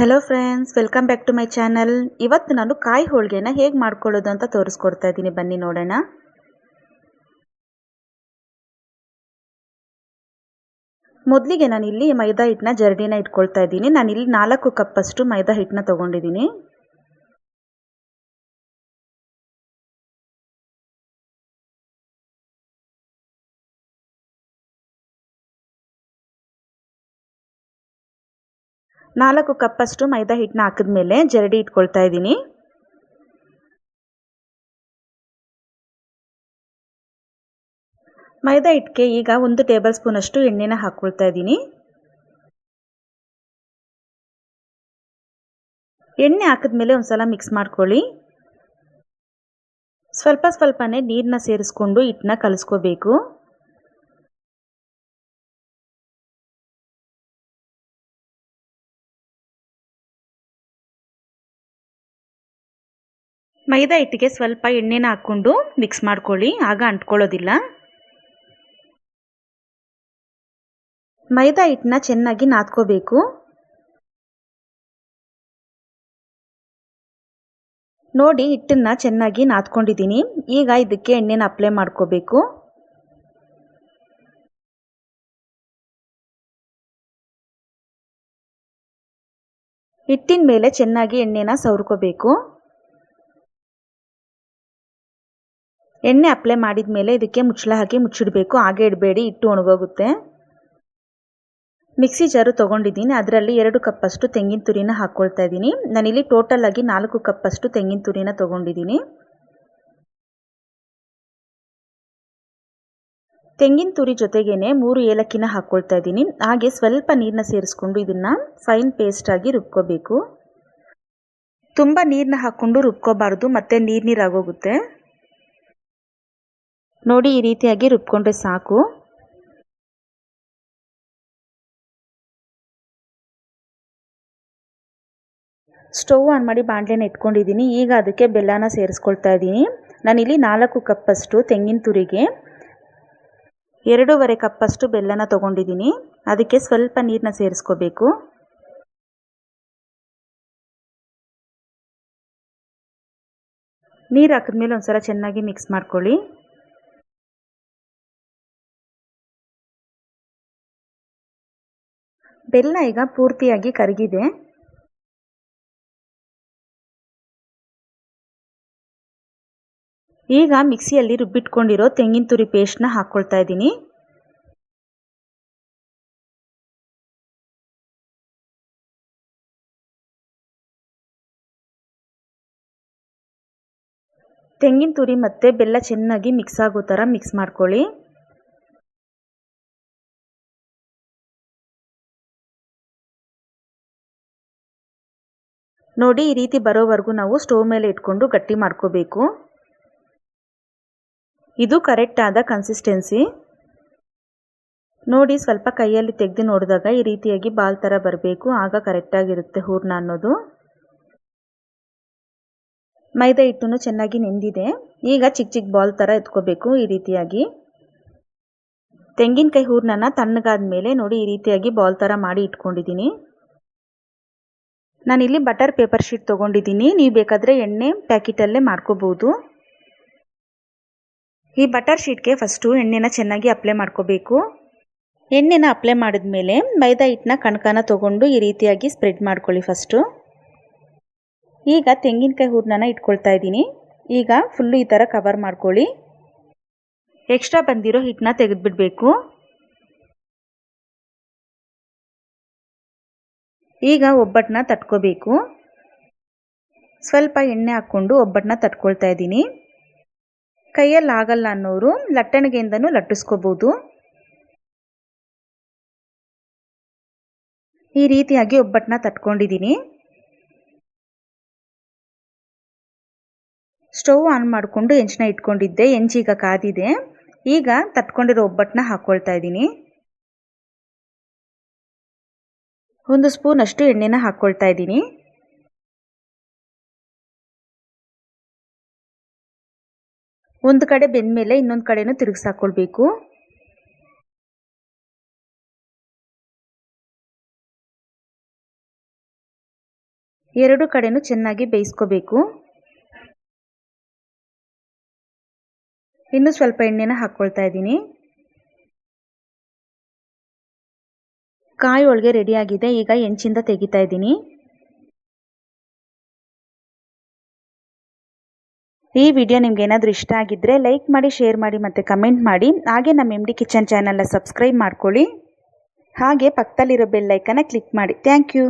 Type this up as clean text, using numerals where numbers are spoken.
Hello friends, welcome back to my channel. ಇವತ್ತು ನಾನು ಕಾಯಿ ಹೋಳಿಗೆನ ಹೇಗೆ ಮಾಡ್ಕೊಳ್ಳೋದು ಅಂತ ತೋರಿಸ್ಕೊಡ್ತಾ ಇದ್ದೀನಿ. ಬನ್ನಿ ನೋಡೋಣ. ಮೊದಲಿಗೆ ನಾನು ಇಲ್ಲಿ ಮೈದಾ ಹಿಟ್ಟನ್ನ ಜರಡಿನ ಇಟ್ಕೊಳ್ತಾ ಇದ್ದೀನಿ. ನಾನಿಲ್ಲಿ 4 ಕಪ್ಪಷ್ಟು ಮೈದಾ ಹಿಟ್ಟನ್ನ ತೊಗೊಂಡಿದ್ದೀನಿ. ನಾಲ್ಕು ಕಪ್ಪಷ್ಟು ಮೈದಾ ಹಿಟ್ಟನ್ನ ಹಾಕಿದ್ಮೇಲೆ ಜರಡಿ ಇಟ್ಕೊಳ್ತಾ ಇದ್ದೀನಿ. ಮೈದಾ ಹಿಟ್ಟಿಗೆ ಈಗ 1 ಟೇಬಲ್ ಸ್ಪೂನ್ ಅಷ್ಟು ಎಣ್ಣೆನ ಹಾಕ್ಕೊಳ್ತಾ ಇದ್ದೀನಿ. ಎಣ್ಣೆ ಹಾಕಿದ್ಮೇಲೆ ಒಂದ್ಸಲ ಮಿಕ್ಸ್ ಮಾಡ್ಕೊಳ್ಳಿ. ಸ್ವಲ್ಪನೇ ನೀರನ್ನ ಸೇರಿಸ್ಕೊಂಡು ಹಿಟ್ಟನ್ನ ಕಲಿಸ್ಕೋಬೇಕು. ಮೈದಾ ಹಿಟ್ಟಿಗೆ ಸ್ವಲ್ಪ ಎಣ್ಣೆನ ಹಾಕ್ಕೊಂಡು ಮಿಕ್ಸ್ ಮಾಡ್ಕೊಳ್ಳಿ, ಆಗ ಅಂಟ್ಕೊಳ್ಳೋದಿಲ್ಲ. ಮೈದಾ ಹಿಟ್ಟನ್ನ ಚೆನ್ನಾಗಿ ನಾದ್ಕೋಬೇಕು. ನೋಡಿ, ಹಿಟ್ಟನ್ನ ಚೆನ್ನಾಗಿ ನಾದ್ಕೊಂಡಿದ್ದೀನಿ. ಈಗ ಇದಕ್ಕೆ ಎಣ್ಣೆನ ಅಪ್ಲೈ ಮಾಡ್ಕೋಬೇಕು. ಹಿಟ್ಟಿನ ಮೇಲೆ ಚೆನ್ನಾಗಿ ಎಣ್ಣೆನ ಸವರ್ಕೋಬೇಕು. ಎಣ್ಣೆ ಅಪ್ಲೈ ಮಾಡಿದ ಮೇಲೆ ಇದಕ್ಕೆ ಮುಚ್ಚಳ ಹಾಕಿ ಮುಚ್ಚಿಡಬೇಕು. ಹಾಗೆ ಇಡಬೇಡಿ, ಹಿಟ್ಟು ಒಣಗೋಗುತ್ತೆ. ಮಿಕ್ಸಿ ಜಾರು ತೊಗೊಂಡಿದ್ದೀನಿ. ಅದರಲ್ಲಿ 2 ಕಪ್ಪಷ್ಟು ತೆಂಗಿನ ತುರಿನ ಹಾಕ್ಕೊಳ್ತಾ ಇದ್ದೀನಿ. ನಾನಿಲ್ಲಿ ಟೋಟಲ್ ಆಗಿ 4 ಕಪ್ಪಷ್ಟು ತೆಂಗಿನ ತುರಿನ ತೊಗೊಂಡಿದ್ದೀನಿ. ತೆಂಗಿನ ತುರಿ ಜೊತೆಗೇನೆ 3 ಏಲಕ್ಕಿನ ಹಾಕ್ಕೊಳ್ತಾ ಇದ್ದೀನಿ. ಹಾಗೆ ಸ್ವಲ್ಪ ನೀರನ್ನ ಸೇರಿಸ್ಕೊಂಡು ಇದನ್ನು ಫೈನ್ ಪೇಸ್ಟ್ ಆಗಿ ರುಬ್ಕೋಬೇಕು. ತುಂಬ ನೀರನ್ನ ಹಾಕ್ಕೊಂಡು ರುಬ್ಕೋಬಾರ್ದು, ಮತ್ತೆ ನೀರಾಗೋಗುತ್ತೆ. ನೋಡಿ, ಈ ರೀತಿಯಾಗಿ ರುಬ್ಕೊಂಡ್ರೆ ಸಾಕು. ಸ್ಟವ್ ಆನ್ ಮಾಡಿ ಬಾಣಲೆನ ಇಟ್ಕೊಂಡಿದ್ದೀನಿ. ಈಗ ಅದಕ್ಕೆ ಬೆಲ್ಲನ ಸೇರಿಸ್ಕೊಳ್ತಾ ಇದ್ದೀನಿ. ನಾನಿಲ್ಲಿ 4 ಕಪ್ಪಷ್ಟು ತೆಂಗಿನ ತುರಿಗೆ 2.5 ಕಪ್ಪಷ್ಟು ಬೆಲ್ಲನ ತೊಗೊಂಡಿದ್ದೀನಿ. ಅದಕ್ಕೆ ಸ್ವಲ್ಪ ನೀರನ್ನ ಸೇರಿಸ್ಕೋಬೇಕು. ನೀರು ಹಾಕಿದ್ಮೇಲೆ ಒಂದ್ಸಲ ಚೆನ್ನಾಗಿ ಮಿಕ್ಸ್ ಮಾಡ್ಕೊಳ್ಳಿ. ಬೆಲ್ಲ ಈಗ ಪೂರ್ತಿಯಾಗಿ ಕರಗಿದೆ. ಈಗ ಮಿಕ್ಸಿಯಲ್ಲಿ ರುಬ್ಬಿಟ್ಕೊಂಡಿರೋ ತೆಂಗಿನ ತುರಿ ಪೇಸ್ಟ್ನ ಹಾಕ್ಕೊಳ್ತಾ ಇದ್ದೀನಿ. ತೆಂಗಿನ ತುರಿ ಮತ್ತು ಬೆಲ್ಲ ಚೆನ್ನಾಗಿ ಮಿಕ್ಸ್ ಆಗೋ ಥರ ಮಿಕ್ಸ್ ಮಾಡ್ಕೊಳ್ಳಿ. ನೋಡಿ, ಈ ರೀತಿ ಬರೋವರೆಗೂ ನಾವು ಸ್ಟವ್ ಮೇಲೆ ಇಟ್ಕೊಂಡು ಗಟ್ಟಿ ಮಾಡ್ಕೋಬೇಕು. ಇದು ಕರೆಕ್ಟ್ ಆದ ಕನ್ಸಿಸ್ಟೆನ್ಸಿ. ನೋಡಿ, ಸ್ವಲ್ಪ ಕೈಯಲ್ಲಿ ತೆಗೆದು ನೋಡಿದಾಗ ಈ ರೀತಿಯಾಗಿ ಬಾಲ್ ಥರ ಬರಬೇಕು. ಆಗ ಕರೆಕ್ಟಾಗಿರುತ್ತೆ ಹೂರ್ಣ ಅನ್ನೋದು. ಮೈದಾ ಹಿಟ್ಟನ್ನು ಚೆನ್ನಾಗಿ ನೆಂದಿದೆ. ಈಗ ಚಿಕ್ಕ ಬಾಲ್ ಥರ ಎತ್ಕೋಬೇಕು ಈ ರೀತಿಯಾಗಿ. ತೆಂಗಿನಕಾಯಿ ಹೂರ್ಣನ ತಣ್ಣಗಾದ ಮೇಲೆ ನೋಡಿ ಈ ರೀತಿಯಾಗಿ ಬಾಲ್ ಥರ ಮಾಡಿ ಇಟ್ಕೊಂಡಿದ್ದೀನಿ. ನಾನಿಲ್ಲಿ ಬಟರ್ ಪೇಪರ್ ಶೀಟ್ ತೊಗೊಂಡಿದ್ದೀನಿ. ನೀವು ಬೇಕಾದರೆ ಎಣ್ಣೆ ಪ್ಯಾಕೆಟಲ್ಲೇ ಮಾಡ್ಕೋಬೋದು. ಈ ಬಟರ್ ಶೀಟ್ಗೆ ಫಸ್ಟು ಎಣ್ಣೆನ ಚೆನ್ನಾಗಿ ಅಪ್ಲೈ ಮಾಡ್ಕೋಬೇಕು. ಎಣ್ಣೆನ ಅಪ್ಲೈ ಮಾಡಿದ್ಮೇಲೆ ಮೈದಾ ಹಿಟ್ಟನ್ನ ಕಣಕನ ತೊಗೊಂಡು ಈ ರೀತಿಯಾಗಿ ಸ್ಪ್ರೆಡ್ ಮಾಡ್ಕೊಳ್ಳಿ ಫಸ್ಟು. ಈಗ ತೆಂಗಿನಕಾಯಿ ಹೂರ್ಣನ ಇಟ್ಕೊಳ್ತಾ ಇದ್ದೀನಿ. ಈಗ ಫುಲ್ಲು ಈ ಥರ ಕವರ್ ಮಾಡ್ಕೊಳ್ಳಿ. ಎಕ್ಸ್ಟ್ರಾ ಬಂದಿರೋ ಹಿಟ್ಟನ್ನ ತೆಗೆದುಬಿಡಬೇಕು. ಈಗ ಒಬ್ಬಟ್ಟನ್ನ ತಟ್ಕೋಬೇಕು. ಸ್ವಲ್ಪ ಎಣ್ಣೆ ಹಾಕ್ಕೊಂಡು ಒಬ್ಬಟ್ಟನ್ನ ತಟ್ಕೊಳ್ತಾ ಇದ್ದೀನಿ. ಕೈಯಲ್ಲಿ ಆಗಲ್ಲ ಅನ್ನೋರು ಲಟ್ಟಣಿಗೆಯಿಂದನೂ ಲಟ್ಟಿಸ್ಕೋಬೋದು. ಈ ರೀತಿಯಾಗಿ ಒಬ್ಬಟ್ಟನ್ನ ತಟ್ಕೊಂಡಿದ್ದೀನಿ. ಸ್ಟವ್ ಆನ್ ಮಾಡಿಕೊಂಡು ಹೆಂಚನ್ನ ಇಟ್ಕೊಂಡಿದ್ದೆ. ಹೆಂಚೀಗ ಕಾದಿದೆ. ಈಗ ತಟ್ಕೊಂಡಿರೋ ಒಬ್ಬಟ್ಟನ್ನ ಹಾಕ್ಕೊಳ್ತಾ ಇದ್ದೀನಿ. 1 ಸ್ಪೂನ್ ಅಷ್ಟು ಎಣ್ಣೆನ ಹಾಕ್ಕೊಳ್ತಾ ಇದ್ದೀನಿ. ಒಂದು ಕಡೆ ಬೆಂದಮೇಲೆ ಇನ್ನೊಂದು ಕಡೆನೂ ತಿರುಗಿಸಾಕೊಳ್ಬೇಕು. ಎರಡು ಕಡೆನೂ ಚೆನ್ನಾಗಿ ಬೇಯಿಸ್ಕೋಬೇಕು. ಇನ್ನು ಸ್ವಲ್ಪ ಎಣ್ಣೆನ ಹಾಕ್ಕೊಳ್ತಾ ಇದ್ದೀನಿ. ಕಾಯಿ ಹೋಳಿಗೆ ರೆಡಿಯಾಗಿದೆ. ಈಗ ಹೆಂಚಿಂದ ತೆಗಿತಾ ಇದ್ದೀನಿ. ಈ ವಿಡಿಯೋ ನಿಮ್ಗೆ ಏನಾದರೂ ಇಷ್ಟ ಆಗಿದ್ದರೆ ಲೈಕ್ ಮಾಡಿ, ಶೇರ್ ಮಾಡಿ ಮತ್ತು ಕಮೆಂಟ್ ಮಾಡಿ. ಹಾಗೆ ನಮ್ಮ MD ಕಿಚನ್ ಚಾನಲ್ನ ಸಬ್ಸ್ಕ್ರೈಬ್ ಮಾಡ್ಕೊಳ್ಳಿ. ಹಾಗೆ ಪಕ್ಕದಲ್ಲಿರೋ ಬೆಲ್ ಐಕನ್ನ ಕ್ಲಿಕ್ ಮಾಡಿ. Thank you.